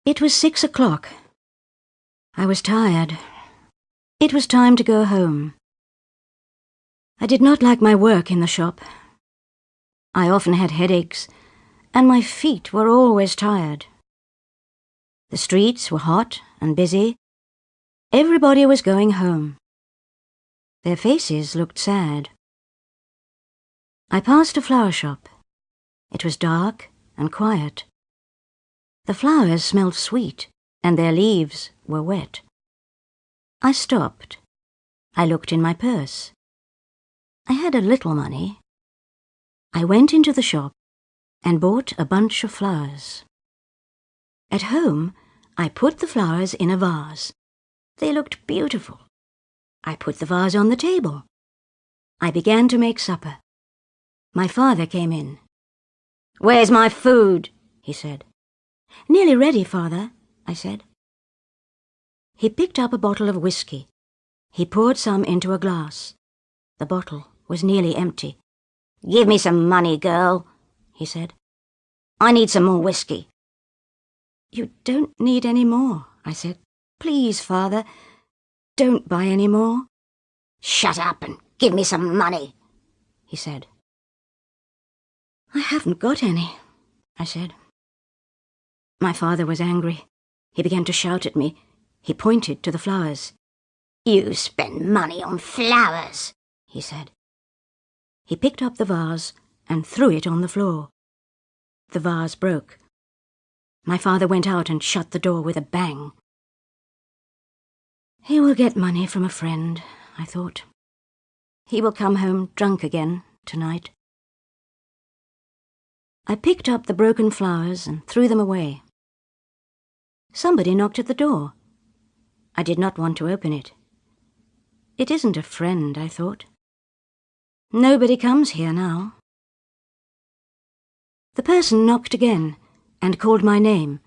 It was 6 o'clock. I was tired. It was time to go home. I did not like my work in the shop. I often had headaches, and my feet were always tired. The streets were hot and busy. Everybody was going home. Their faces looked sad. I passed a flower shop. It was dark and quiet. The flowers smelled sweet, and their leaves were wet. I stopped. I looked in my purse. I had a little money. I went into the shop and bought a bunch of flowers. At home, I put the flowers in a vase. They looked beautiful. I put the vase on the table. I began to make supper. My father came in. "Where's my food?" he said. "Nearly ready, father," I said. He picked up a bottle of whiskey. He poured some into a glass. The bottle was nearly empty. "Give me some money, girl," he said. "I need some more whiskey." "You don't need any more," I said. "Please, father, don't buy any more." "Shut up and give me some money," he said. "I haven't got any," I said. My father was angry. He began to shout at me. He pointed to the flowers. "You spend money on flowers," he said. He picked up the vase and threw it on the floor. The vase broke. My father went out and shut the door with a bang. He will get money from a friend, I thought. He will come home drunk again tonight. I picked up the broken flowers and threw them away. Somebody knocked at the door. I did not want to open it. It isn't a friend, I thought. Nobody comes here now. The person knocked again and called my name.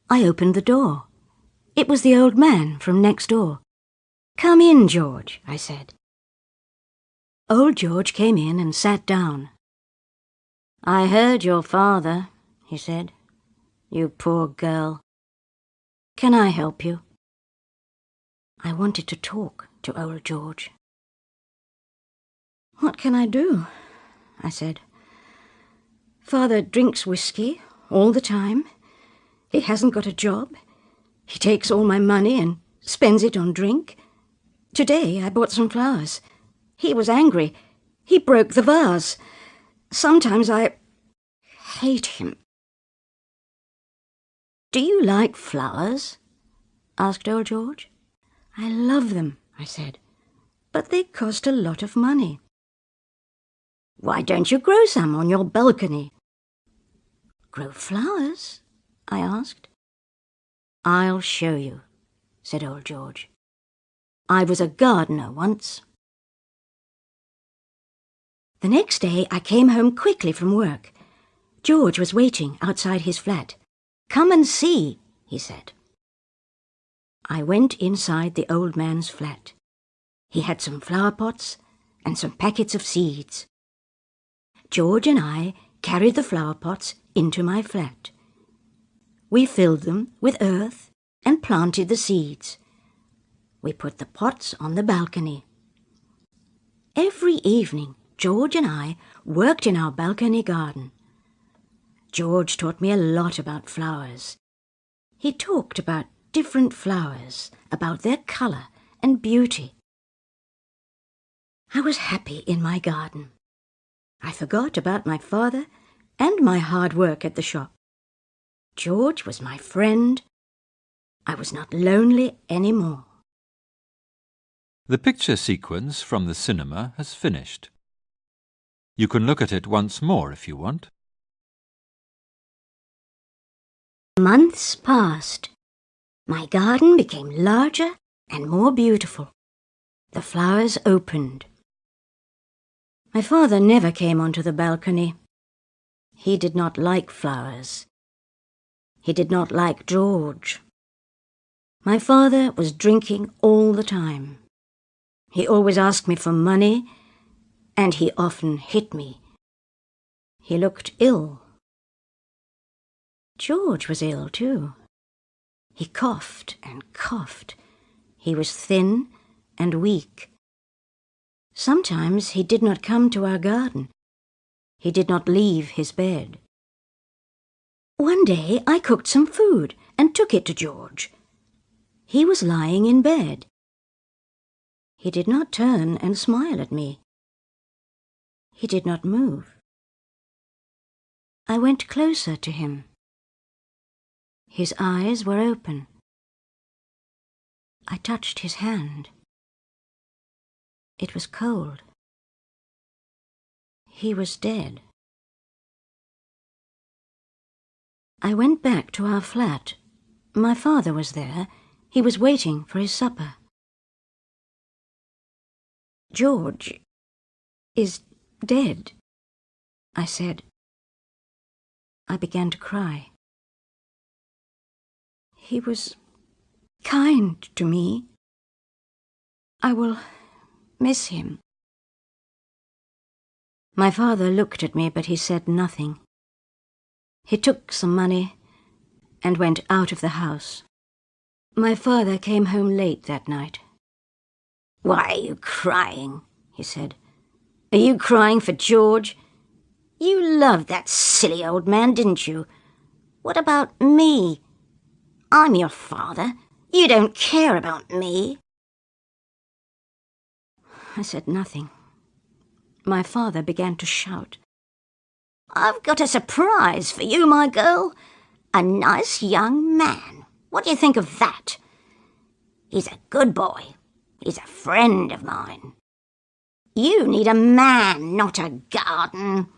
I opened the door. It was the old man from next door. "Come in, George," I said. Old George came in and sat down. "I heard your father," he said. "You poor girl. Can I help you?" I wanted to talk to old George. "What can I do?" I said. "Father drinks whiskey all the time. He hasn't got a job. He takes all my money and spends it on drink. Today I bought some flowers. He was angry. He broke the vase. Sometimes I hate him." "Do you like flowers?" asked old George. "I love them," I said, "but they cost a lot of money." "Why don't you grow some on your balcony?" "Grow flowers?" I asked. "I'll show you," said old George. "I was a gardener once." The next day I came home quickly from work. George was waiting outside his flat. "Come and see," he said. I went inside the old man's flat. He had some flower pots and some packets of seeds. George and I carried the flower pots into my flat. We filled them with earth and planted the seeds. We put the pots on the balcony. Every evening, George and I worked in our balcony garden. George taught me a lot about flowers. He talked about different flowers, about their colour and beauty. I was happy in my garden. I forgot about my father and my hard work at the shop. George was my friend. I was not lonely any more. The picture sequence from the cinema has finished. You can look at it once more if you want. Months passed. My garden became larger and more beautiful. The flowers opened. My father never came onto the balcony. He did not like flowers. He did not like George. My father was drinking all the time. He always asked me for money, and he often hit me. He looked ill. George was ill too. He coughed and coughed. He was thin and weak. Sometimes he did not come to our garden. He did not leave his bed. One day I cooked some food and took it to George. He was lying in bed. He did not turn and smile at me. He did not move. I went closer to him. His eyes were open. I touched his hand. It was cold. He was dead. I went back to our flat. My father was there. He was waiting for his supper. "George is dead," I said. I began to cry. "He was kind to me. I will miss him." My father looked at me, but he said nothing. He took some money and went out of the house. My father came home late that night. "Why are you crying?" he said. "Are you crying for George? You loved that silly old man, didn't you? What about me? I'm your father. You don't care about me." I said nothing. My father began to shout. "I've got a surprise for you, my girl. A nice young man. What do you think of that? He's a good boy. He's a friend of mine. You need a man, not a garden."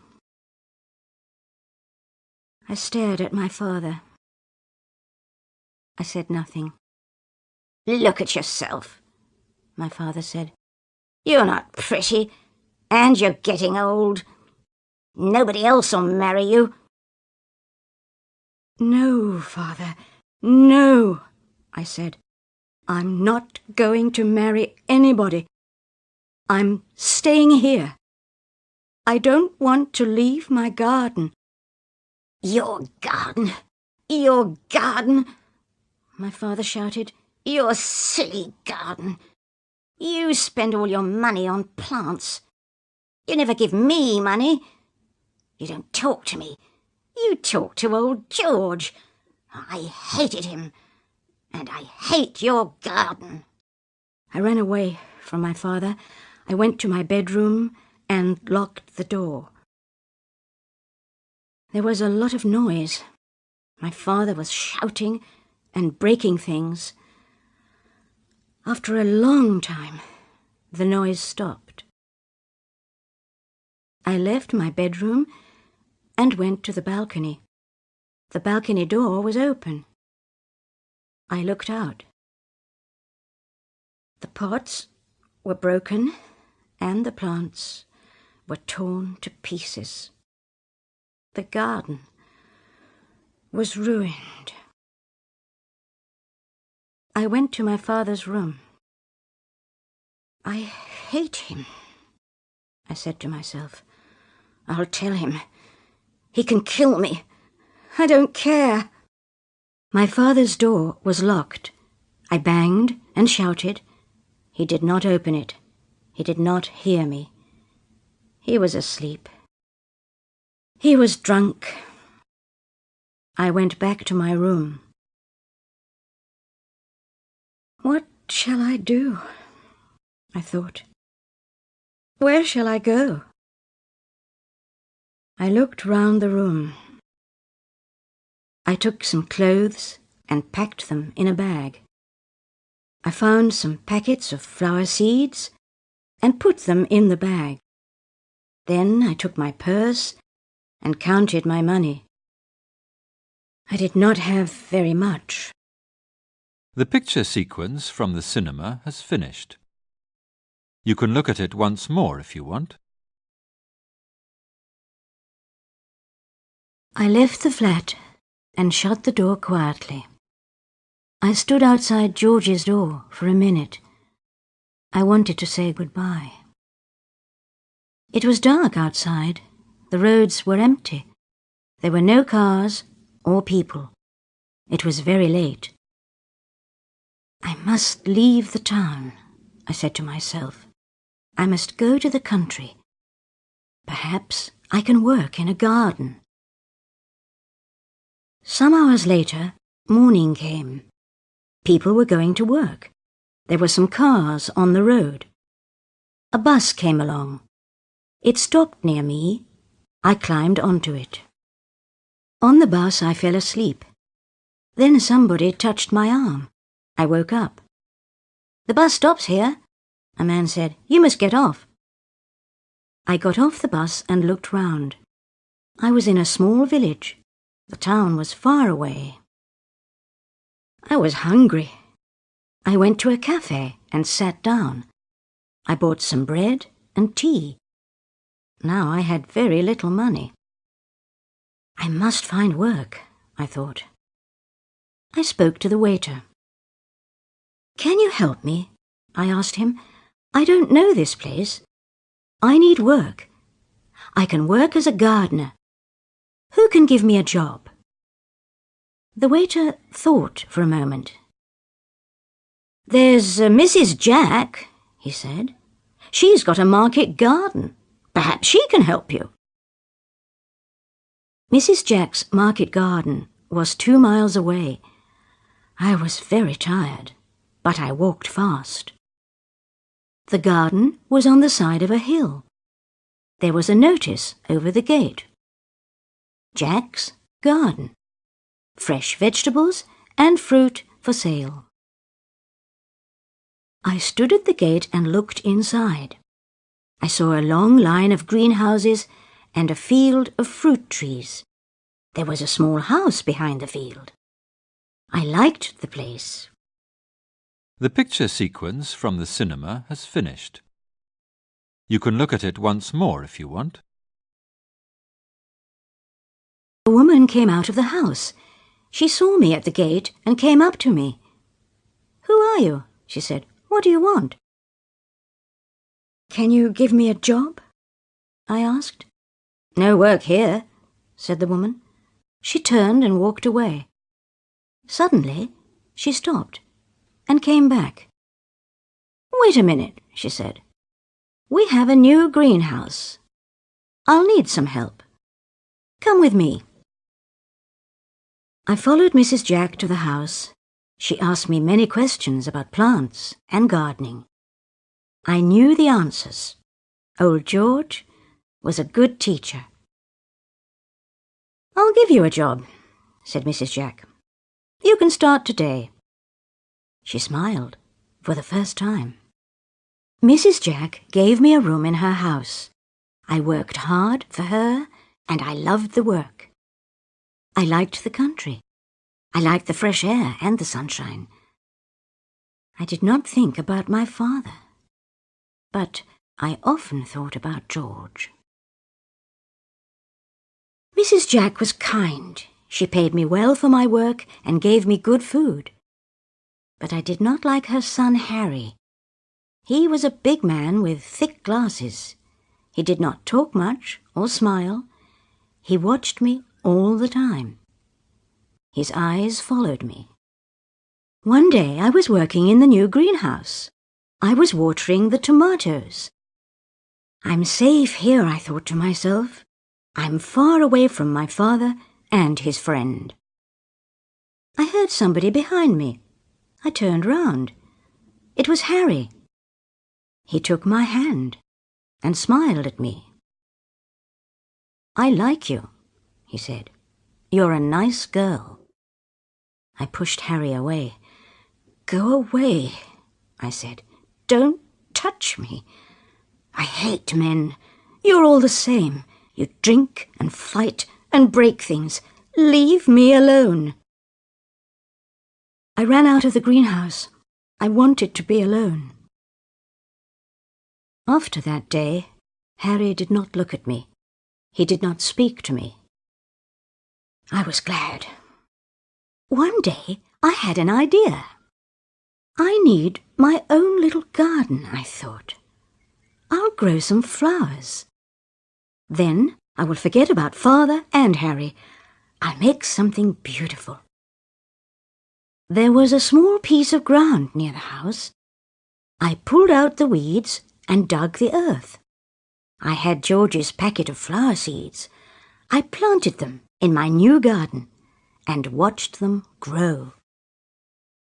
I stared at my father. I said nothing. "Look at yourself," my father said. "You're not pretty, and you're getting old. Nobody else will marry you." "No, father, no," I said. "I'm not going to marry anybody. I'm staying here. I don't want to leave my garden." "Your garden? Your garden?" my father shouted. "Your silly garden. You spend all your money on plants. You never give me money. You don't talk to me. You talk to old George. I hated him, and I hate your garden." I ran away from my father. I went to my bedroom and locked the door. There was a lot of noise. My father was shouting and breaking things. After a long time, the noise stopped. I left my bedroom and went to the balcony. The balcony door was open. I looked out. The pots were broken and the plants were torn to pieces. The garden was ruined. I went to my father's room. "I hate him," I said to myself. "I'll tell him. He can kill me. I don't care." My father's door was locked. I banged and shouted. He did not open it. He did not hear me. He was asleep. He was drunk. I went back to my room. "What shall I do?" I thought. "Where shall I go?" I looked round the room. I took some clothes and packed them in a bag. I found some packets of flower seeds and put them in the bag. Then I took my purse and counted my money. I did not have very much. The picture sequence from the cinema has finished. You can look at it once more if you want. I left the flat and shut the door quietly. I stood outside George's door for a minute. I wanted to say goodbye. It was dark outside. The roads were empty. There were no cars or people. It was very late. I must leave the town, I said to myself. I must go to the country. Perhaps I can work in a garden. Some hours later, morning came. People were going to work. There were some cars on the road. A bus came along. It stopped near me. I climbed onto it. On the bus, I fell asleep. Then somebody touched my arm. I woke up. "The bus stops here," a man said. "You must get off." I got off the bus and looked round. I was in a small village. The town was far away. I was hungry. I went to a cafe and sat down. I bought some bread and tea. Now I had very little money. I must find work, I thought. I spoke to the waiter. "Can you help me?" I asked him. "I don't know this place. I need work. I can work as a gardener. Who can give me a job?" The waiter thought for a moment. "There's Mrs. Jack," he said. "She's got a market garden. Perhaps she can help you." Mrs. Jack's market garden was 2 miles away. I was very tired, but I walked fast. The garden was on the side of a hill. There was a notice over the gate. Jack's garden. Fresh vegetables and fruit for sale. I stood at the gate and looked inside. I saw a long line of greenhouses and a field of fruit trees. There was a small house behind the field. I liked the place. The picture sequence from the cinema has finished. You can look at it once more if you want. A woman came out of the house. She saw me at the gate and came up to me. "Who are you?" she said. "What do you want?" "Can you give me a job?" I asked. "No work here," said the woman. She turned and walked away. Suddenly, she stopped and came back. "Wait a minute," she said. "We have a new greenhouse. I'll need some help. Come with me." I followed Mrs. Jack to the house. She asked me many questions about plants and gardening. I knew the answers. Old George was a good teacher. "I'll give you a job," said Mrs. Jack. "You can start today." She smiled for the first time. Mrs. Jack gave me a room in her house. I worked hard for her, and I loved the work. I liked the country. I liked the fresh air and the sunshine. I did not think about my father, but I often thought about George. Mrs. Jack was kind. She paid me well for my work and gave me good food. But I did not like her son Harry. He was a big man with thick glasses. He did not talk much or smile. He watched me all the time. His eyes followed me. One day I was working in the new greenhouse. I was watering the tomatoes. "I'm safe here," I thought to myself. "I'm far away from my father and his friend." I heard somebody behind me. I turned round. It was Harry. He took my hand and smiled at me. "I like you," he said. "You're a nice girl." I pushed Harry away. "Go away," I said. "Don't touch me. I hate men. You're all the same. You drink and fight and break things. Leave me alone." I ran out of the greenhouse. I wanted to be alone. After that day, Harry did not look at me. He did not speak to me. I was glad. One day I had an idea. I need my own little garden, I thought. I'll grow some flowers. Then I will forget about Father and Harry. I'll make something beautiful. There was a small piece of ground near the house. I pulled out the weeds and dug the earth. I had George's packet of flower seeds. I planted them in my new garden and watched them grow.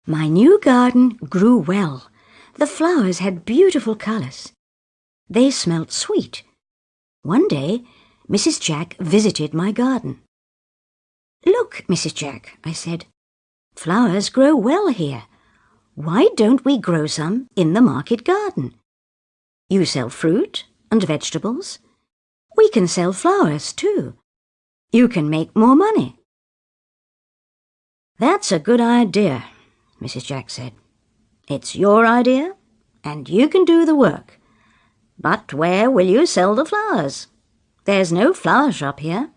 My new garden grew well. The flowers had beautiful colours. They smelt sweet. One day, Mrs. Jack visited my garden. "Look, Mrs. Jack," I said, "flowers grow well here. Why don't we grow some in the market garden? You sell fruit and vegetables. We can sell flowers too. You can make more money." "That's a good idea," Mrs. Jack said. "It's your idea, and you can do the work. But where will you sell the flowers? There's no flower shop here."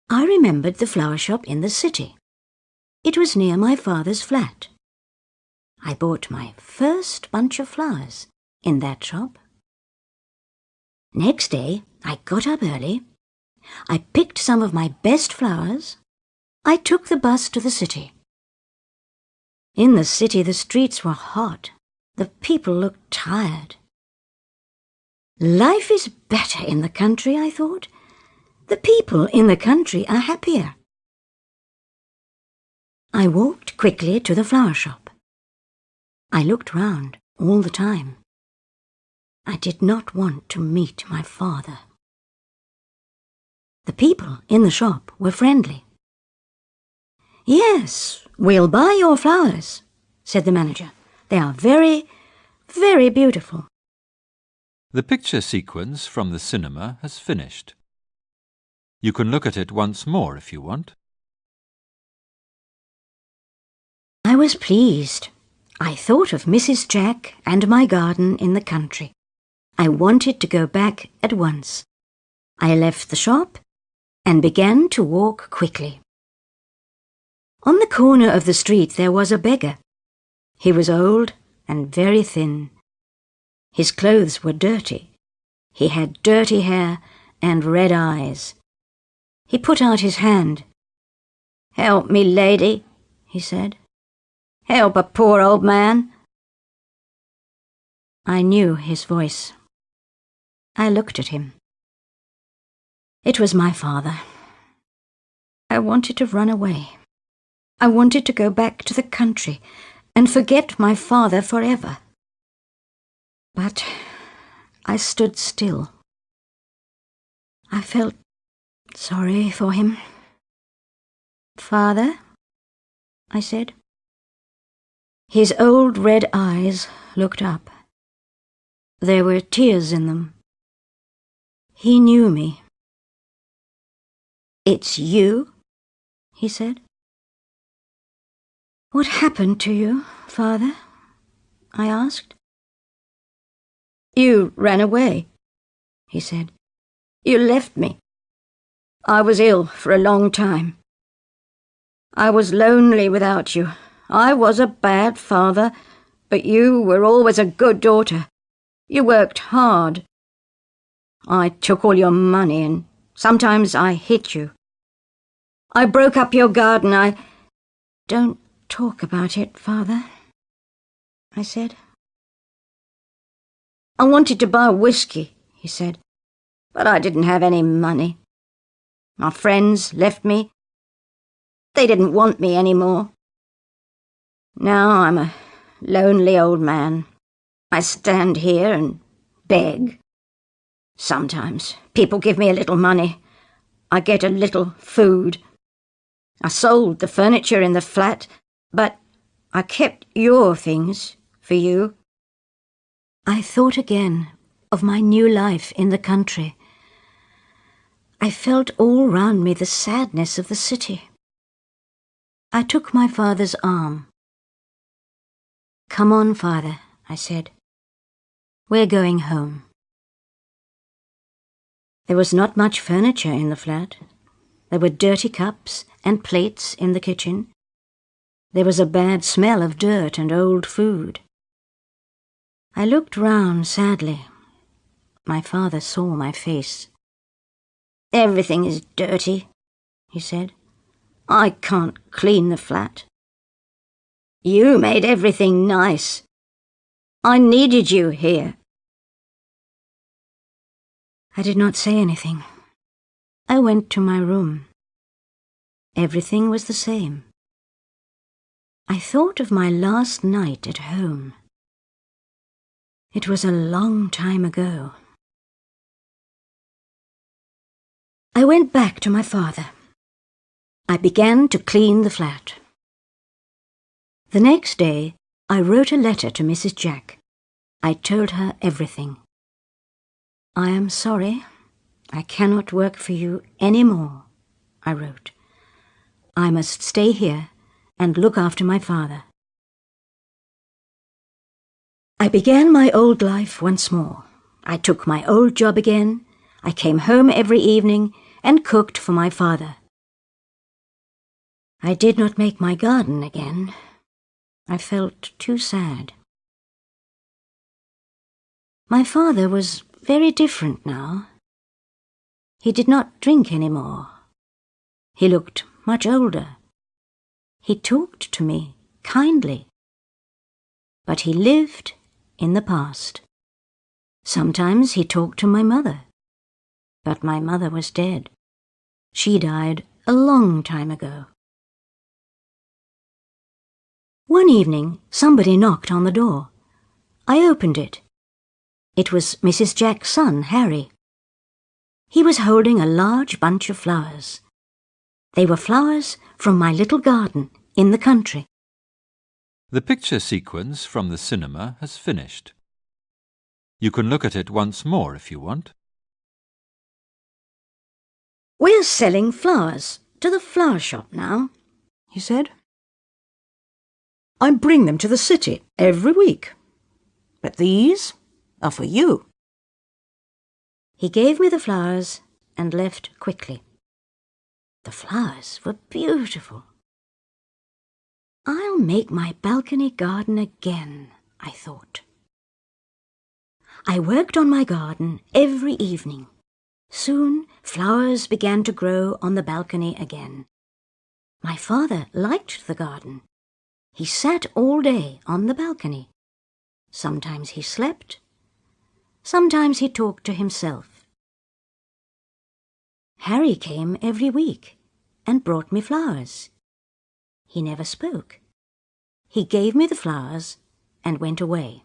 I remembered the flower shop in the city. It was near my father's flat. I bought my first bunch of flowers in that shop. Next day, I got up early. I picked some of my best flowers. I took the bus to the city. In the city, the streets were hot. The people looked tired. Life is better in the country, I thought. The people in the country are happier. I walked quickly to the flower shop. I looked round all the time. I did not want to meet my father. The people in the shop were friendly. "Yes, we'll buy your flowers," said the manager. "They are very, very beautiful." The picture sequence from the cinema has finished. You can look at it once more if you want. I was pleased. I thought of Mrs. Jack and my garden in the country. I wanted to go back at once. I left the shop and began to walk quickly. On the corner of the street there was a beggar. He was old and very thin. His clothes were dirty. He had dirty hair and red eyes. He put out his hand. "Help me, lady," he said. "Help a poor old man." I knew his voice. I looked at him. It was my father. I wanted to run away. I wanted to go back to the country and forget my father forever. But I stood still. I felt sorry for him. "Father," I said. His old red eyes looked up. There were tears in them. He knew me. "It's you?" he said. "What happened to you, Father?" I asked. "You ran away," he said. "You left me. I was ill for a long time. I was lonely without you. I was a bad father, but you were always a good daughter. You worked hard. I took all your money and sometimes I hit you. I broke up your garden. Don't talk about it, Father," I said. "I wanted to buy whiskey," he said, "but I didn't have any money. My friends left me. They didn't want me anymore. Now I'm a lonely old man. I stand here and beg. Sometimes people give me a little money. I get a little food. I sold the furniture in the flat, but I kept your things for you." I thought again of my new life in the country. I felt all round me the sadness of the city. I took my father's arm. "Come on, Father," I said. "We're going home." There was not much furniture in the flat. There were dirty cups and plates in the kitchen. There was a bad smell of dirt and old food. I looked round sadly. My father saw my face. "Everything is dirty," he said. I can't clean the flat. You made everything nice. I needed you here. I did not say anything. I went to my room. Everything was the same. I thought of my last night at home. It was a long time ago. I went back to my father. I began to clean the flat. The next day, I wrote a letter to Mrs. Jack. I told her everything. I am sorry. I cannot work for you any more, I wrote. I must stay here and look after my father. I began my old life once more. I took my old job again. I came home every evening and cooked for my father. I did not make my garden again. I felt too sad. My father was very different now. He did not drink any more. He looked much older. He talked to me kindly. But he lived in the past. Sometimes he talked to my mother. But my mother was dead. She died a long time ago. One evening, somebody knocked on the door. I opened it. It was Mrs. Jack's son, Harry. He was holding a large bunch of flowers. They were flowers from my little garden in the country. The picture sequence from the cinema has finished. You can look at it once more if you want. We're selling flowers to the flower shop now, he said. I bring them to the city every week. But these are for you. He gave me the flowers and left quickly. The flowers were beautiful. I'll make my balcony garden again, I thought. I worked on my garden every evening. Soon flowers began to grow on the balcony again. My father liked the garden. He sat all day on the balcony. Sometimes he slept. Sometimes he talked to himself. Harry came every week and brought me flowers. He never spoke. He gave me the flowers and went away.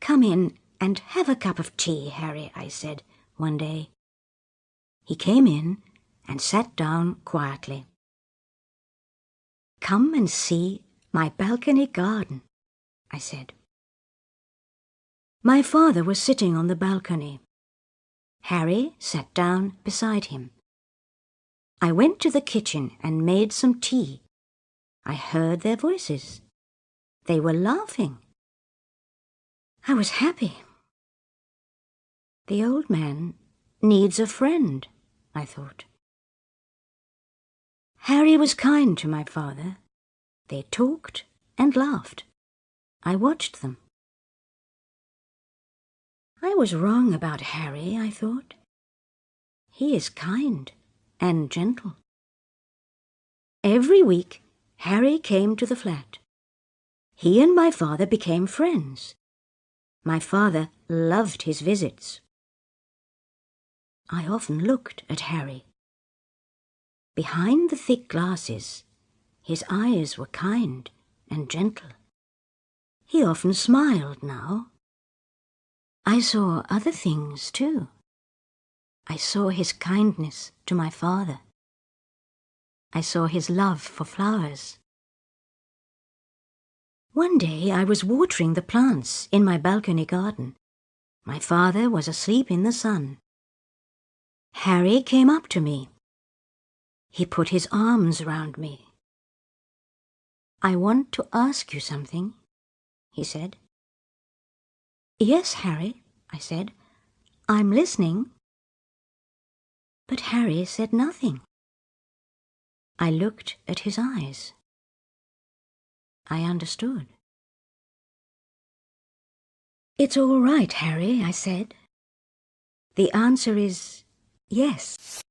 Come in and have a cup of tea, Harry, I said one day. He came in and sat down quietly. Come and see my balcony garden, I said. My father was sitting on the balcony. Harry sat down beside him. I went to the kitchen and made some tea. I heard their voices. They were laughing. I was happy. The old man needs a friend, I thought. Harry was kind to my father. They talked and laughed. I watched them. I was wrong about Harry, I thought. He is kind and gentle. Every week, Harry came to the flat. He and my father became friends. My father loved his visits. I often looked at Harry. Behind the thick glasses, his eyes were kind and gentle. He often smiled now. I saw other things too. I saw his kindness to my father. I saw his love for flowers. One day I was watering the plants in my balcony garden. My father was asleep in the sun. Harry came up to me. He put his arms round me. I want to ask you something, he said. Yes, Harry, I said. I'm listening. But Harry said nothing. I looked at his eyes. I understood. It's all right, Harry, I said. The answer is yes.